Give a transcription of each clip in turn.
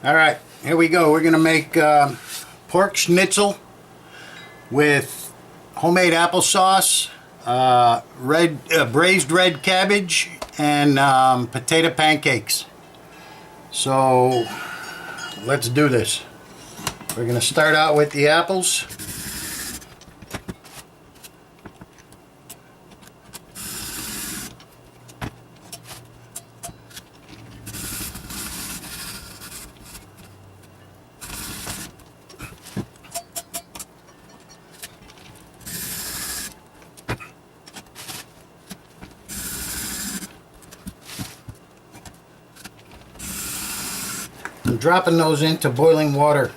Alright, here we go. We're going to make pork schnitzel with homemade applesauce, braised red cabbage, and potato pancakes. So let's do this. We're going to start out with the apples. I'm dropping those into boiling water.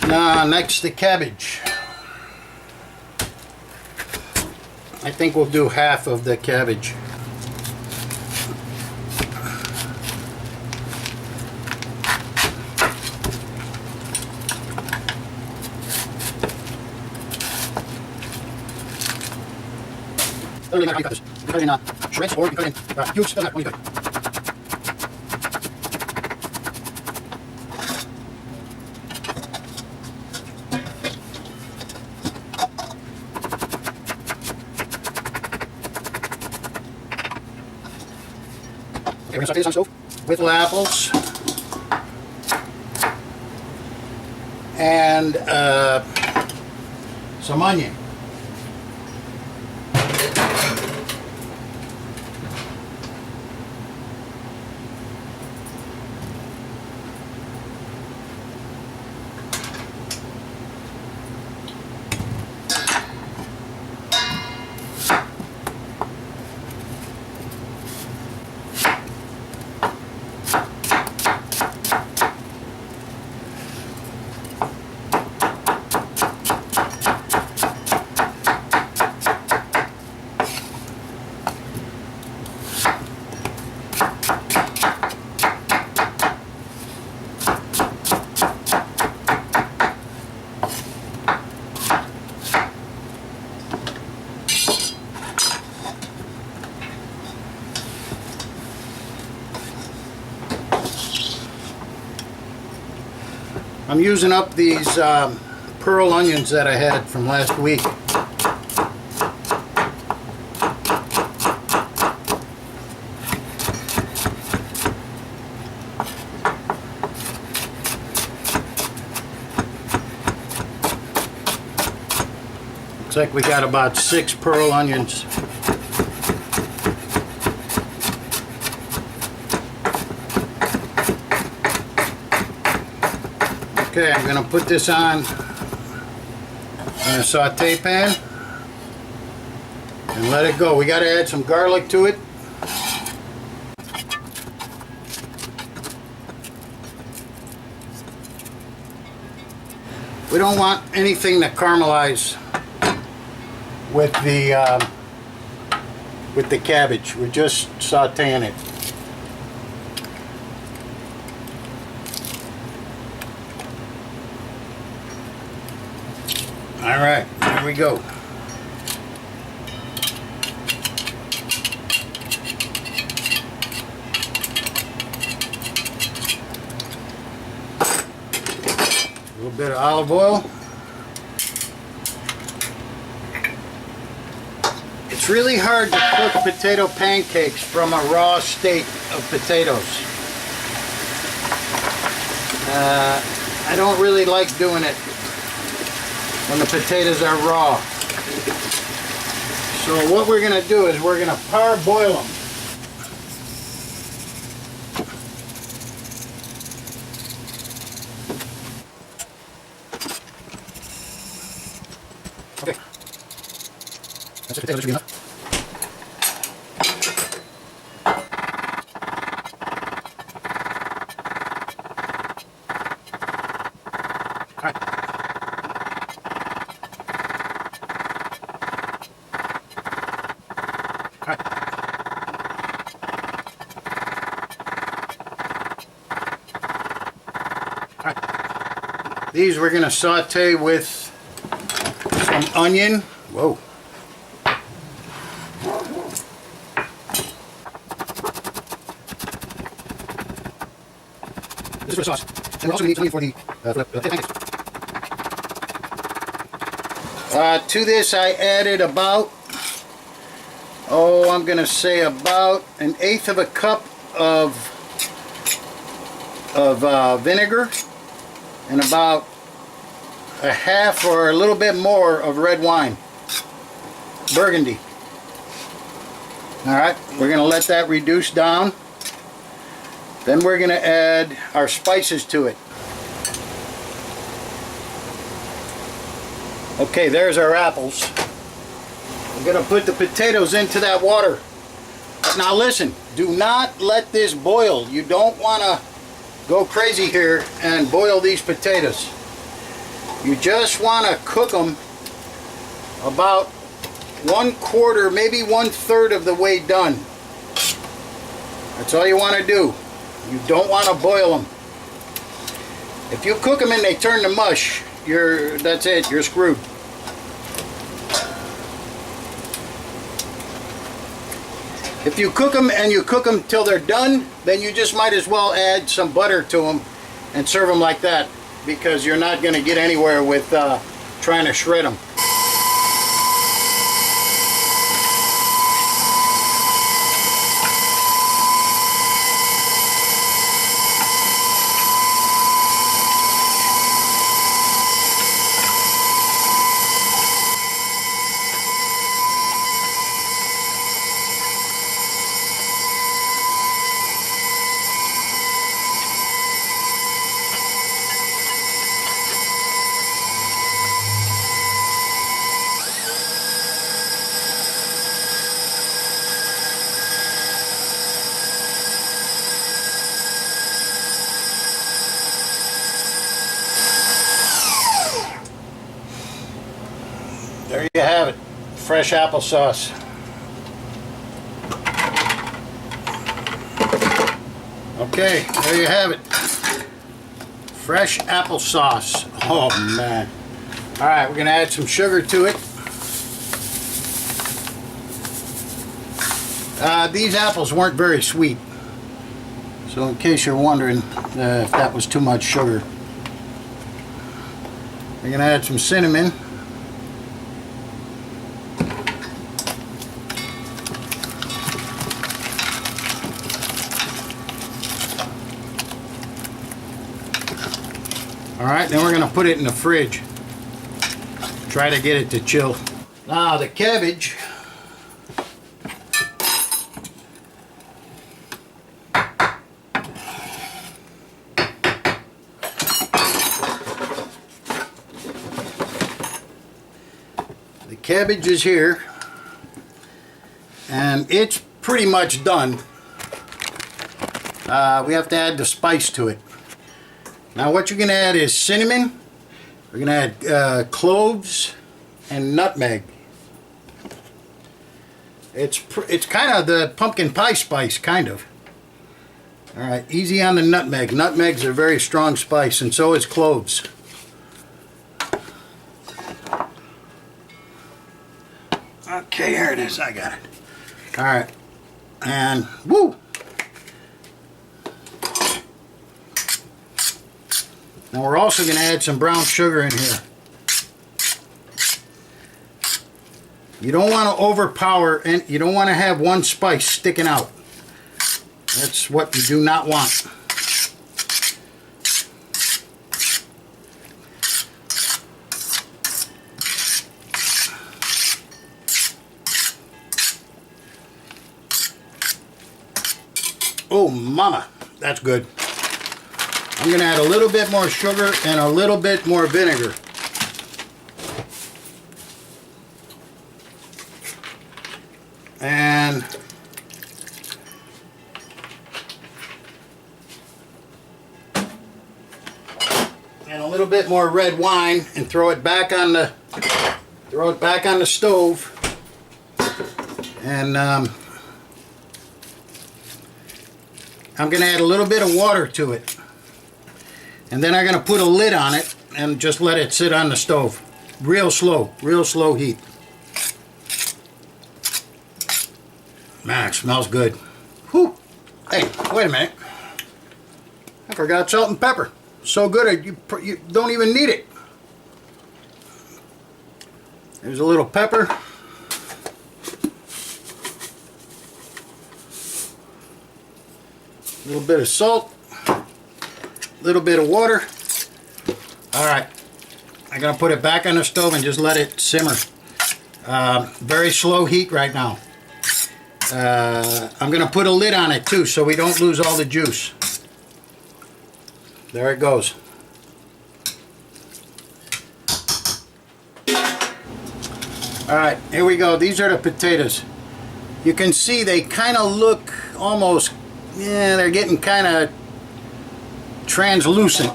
Now next the cabbage. I think we'll do half of the cabbage. You cut it in shreds, or you cut it in cubes. Doesn't matter when you cut it. Okay, we're going to saute this on the stove with apples and some onion. I'm using up these pearl onions that I had from last week. Looks like we got about 6 pearl onions. Okay, I'm going to put this on in a saute pan and let it go. We got to add some garlic to it. We don't want anything to caramelize with the cabbage. We're just sauteing it. Alright, here we go. A little bit of olive oil. It's really hard to cook potato pancakes from a raw state of potatoes. I don't really like doing it when the potatoes are raw. So what we're going to do is we're going to parboil them. Okay. That's the potato. That should be enough. All right. These we're going to saute with some some onion. Whoa. This is for the sauce. And we're also going to need some onion for the pancakes. To this I added about, I'm going to say about 1/8 of a cup of vinegar and about a half or a little bit more of red wine, Burgundy. Alright, we're going to let that reduce down. Then we're going to add our spices to it. Okay, there's our apples. I'm going to put the potatoes into that water. Now listen, do not let this boil. You don't want to go crazy here and boil these potatoes. You just want to cook them about 1/4, maybe 1/3 of the way done. That's all you want to do. You don't want to boil them. If you cook them and they turn to mush, that's it, you're screwed. If you cook them and you cook them till they're done, then you just might as well add some butter to them and serve them like that, because you're not going to get anywhere with trying to shred them. There you have it, fresh applesauce. Okay, there you have it. Fresh applesauce. Oh man. Alright, we're going to add some sugar to it. These apples weren't very sweet. So in case you're wondering if that was too much sugar. We're going to add some cinnamon. Alright, then we're going to put it in the fridge. Try to get it to chill. Now the cabbage. The cabbage is here. And it's pretty much done. We have to add the spice to it. Now what you're going to add is cinnamon, we're going to add cloves and nutmeg. It's kind of the pumpkin pie spice, kind of. Alright, easy on the nutmeg. Nutmeg's a very strong spice, and so is cloves. Okay, here it is, I got it. Alright, and woo! Now we're also going to add some brown sugar in here. You don't want to overpower, and you don't want to have one spice sticking out. That's what you do not want. Oh mama, that's good. I'm going to add a little bit more sugar and a little bit more vinegar. And a little bit more red wine, and throw it back on the stove. And I'm going to add a little bit of water to it. And then I'm going to put a lid on it and just let it sit on the stove. real slow heat. Man, it smells good. Whew. Hey, wait a minute. I forgot salt and pepper. So good you don't even need it. There's a little pepper. A little bit of salt. A little bit of water. Alright. I'm going to put it back on the stove and just let it simmer. Very slow heat right now. I'm going to put a lid on it too so we don't lose all the juice. There it goes. Alright, here we go. These are the potatoes. You can see they kind of look almost, yeah, they're getting kind of translucent.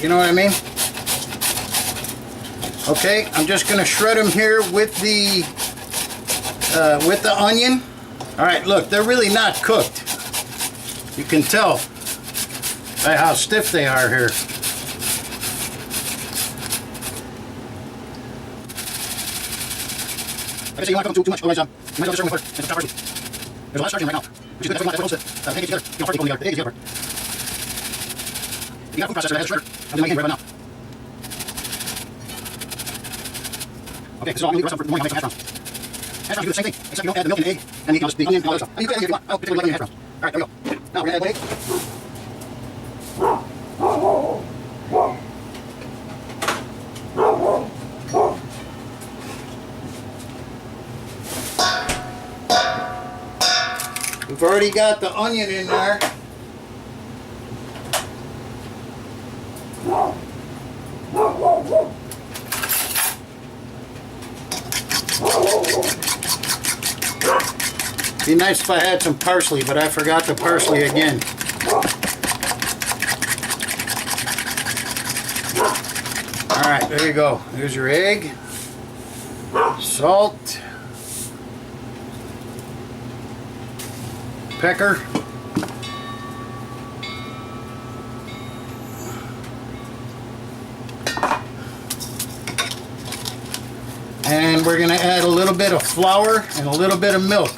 You know what I mean? Okay, I'm just going to shred them here with the onion. Alright, look, they're really not cooked. You can tell by how stiff they are here. Like I say, you don't want to cook them too much, otherwise you might as well serve them with butter. It's a parsley. There's a lot of starch in them right now, which is good. That's what you want to hang it together. You don't party together. The egg is the other part. You got a food processor that has a shredder. I'm doing my hand right now. Okay, so I'm going to do the rest of the morning. I'll make some hash browns. Hash browns do the same thing, except you don't add the milk and the egg, and you can just the onion and all that stuff. And you can add it if you want. I'll particularly like hash browns. Alright, there we go. Now we're going to add one egg. We've already got the onion in there. Be nice if I had some parsley, but I forgot the parsley again. Alright, there you go. There's your egg. Salt. Pepper. And we're going to add a little bit of flour and a little bit of milk.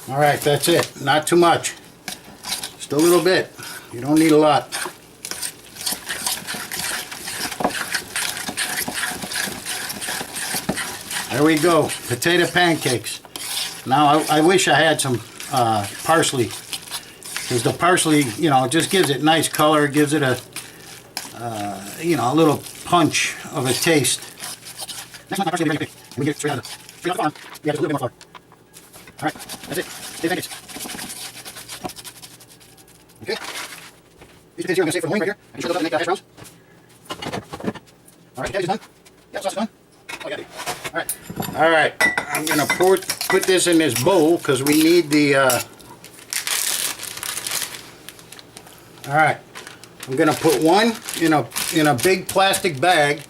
Alright, that's it. Not too much. Just a little bit. You don't need a lot. There we go. Potato pancakes. Now, I wish I had some parsley. Because the parsley, you know, just gives it nice color. Gives it a, you know, a little punch of a taste. Next one, my parsley will be ready to pick. We get it straight out of the farm. We have just a little bit more flour. Alright, that's it. Potato pancakes. Okay. These potatoes here I'm going to save for the morning right here. I can shred those up and make hash browns. Alright, potatoes done. Yep, sauce is done. All I gotta do. Alright. Alright, I'm going to put this in this bowl because we need the... Alright, I'm going to put one in a big plastic bag.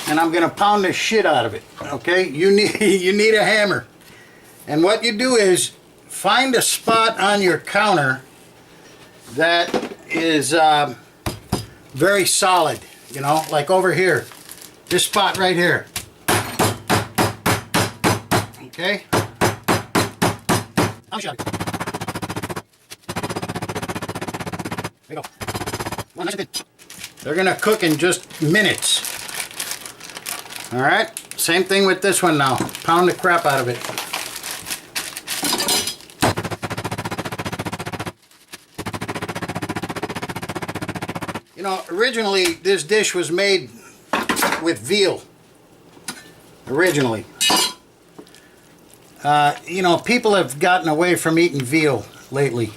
And I'm going to pound the shit out of it. Okay, you need a hammer. And what you do is find a spot on your counter that is very solid. You know, like over here. This spot right here. Okay. I'll show you. There you go. Well, nice and thin. They're going to cook in just minutes. Alright, same thing with this one now. Pound the crap out of it. You know, originally this dish was made with veal. Originally. You know, people have gotten away from eating veal lately.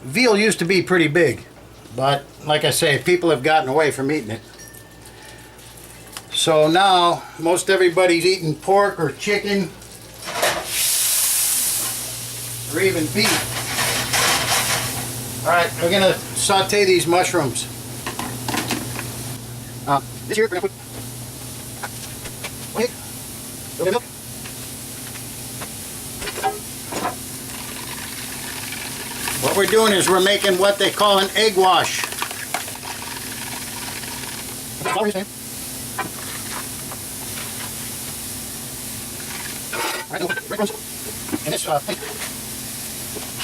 Veal used to be pretty big, but like I say, people have gotten away from eating it. So now most everybody's eating pork or chicken or even beef. All right, we're gonna saute these mushrooms. This here we're gonna put egg, a little bit of milk. What we're doing is we're making what they call an egg wash. All right, no breadcrumbs. And this thing.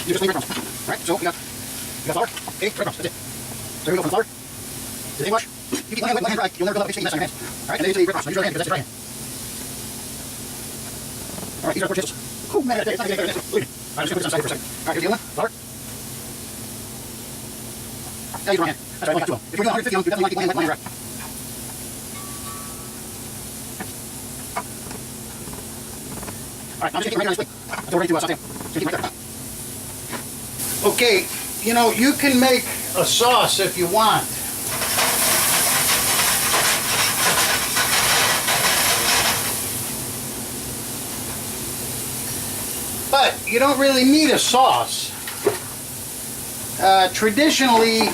You just leave breadcrumbs. All right, so we got flour, egg, breadcrumbs. That's it. So here we go from flour to the egg wash. You keep one hand dry, you'll never build up a big mess on your hands. All right, and then into the breadcrumbs. So use your hand because that's your dry hand. All right, these are the pork chips. Oh man, it's not getting better than this. Look at it. All right, I'm just going to put this on the side for a second. All right, here's the other one. Flour. Now use your hand. That's right, I got two of them. If you're doing 150 of them, you definitely want to keep one hand dry. All right, now I'm just going to keep it right here on this plate until we're ready to saute them. So keep it right there. Okay, you know, you can make a sauce if you want. But you don't really need a sauce. Traditionally,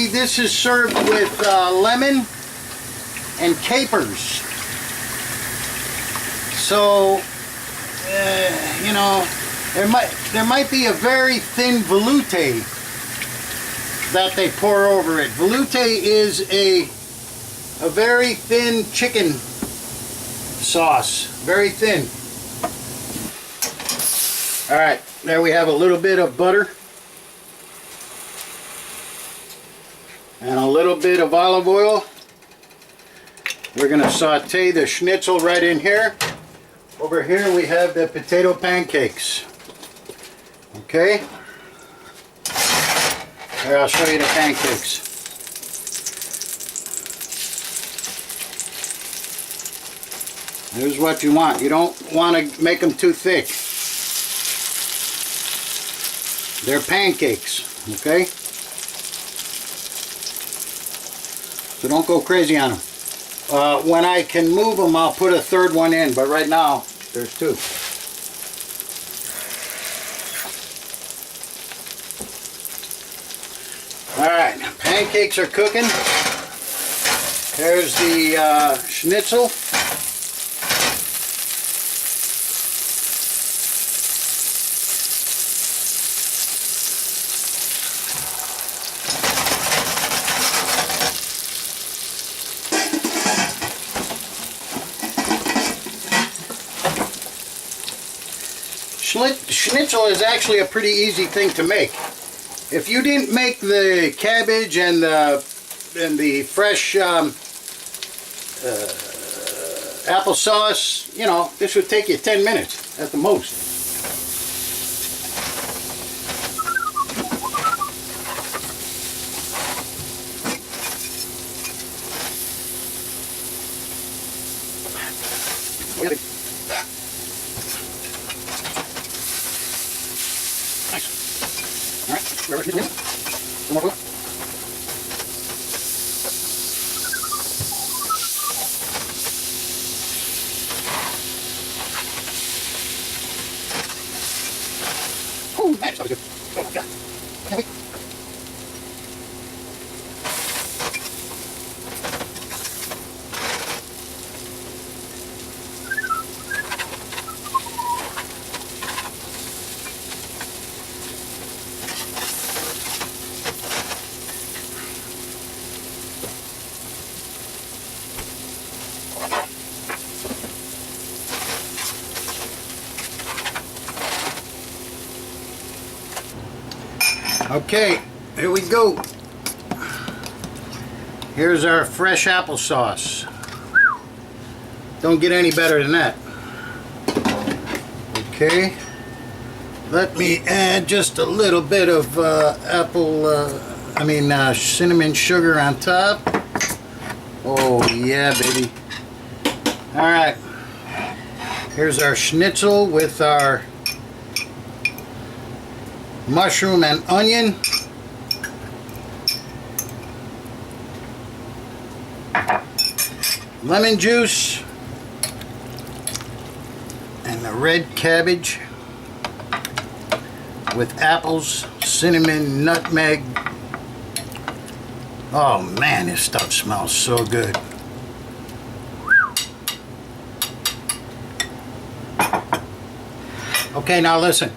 this is served with lemon and capers. So, you know, there might be a very thin velouté that they pour over it. Velouté is a very thin chicken sauce, very thin. All right, there we have a little bit of butter and a little bit of olive oil. We're going to saute the schnitzel right in here. Over here we have the potato pancakes. Okay, here I'll show you the pancakes. Here's what you want. You don't want to make them too thick. They're pancakes, okay? So don't go crazy on them. When I can move them, I'll put a third one in, but right now, there's two. Alright, pancakes are cooking. There's the schnitzel. Schnitzel is actually a pretty easy thing to make. If you didn't make the cabbage and the fresh applesauce, you know, this would take you 10 minutes at the most. Some more food. Oh man, this stuff is good. Oh my god. Can't wait. Okay, here we go. Here's our fresh applesauce. Don't get any better than that. Okay, let me add just a little bit of cinnamon sugar on top. Oh yeah, baby. All right, here's our schnitzel with our mushroom and onion. Lemon juice. And the red cabbage with apples, cinnamon, nutmeg. Oh man, this stuff smells so good. Okay, now listen.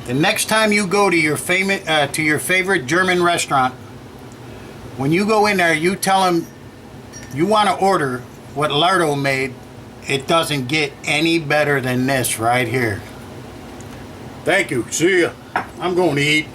The next time you go to your favorite German restaurant, when you go in there, you tell them you want to order what Lardo made. It doesn't get any better than this right here. Thank you. See ya. I'm going to eat.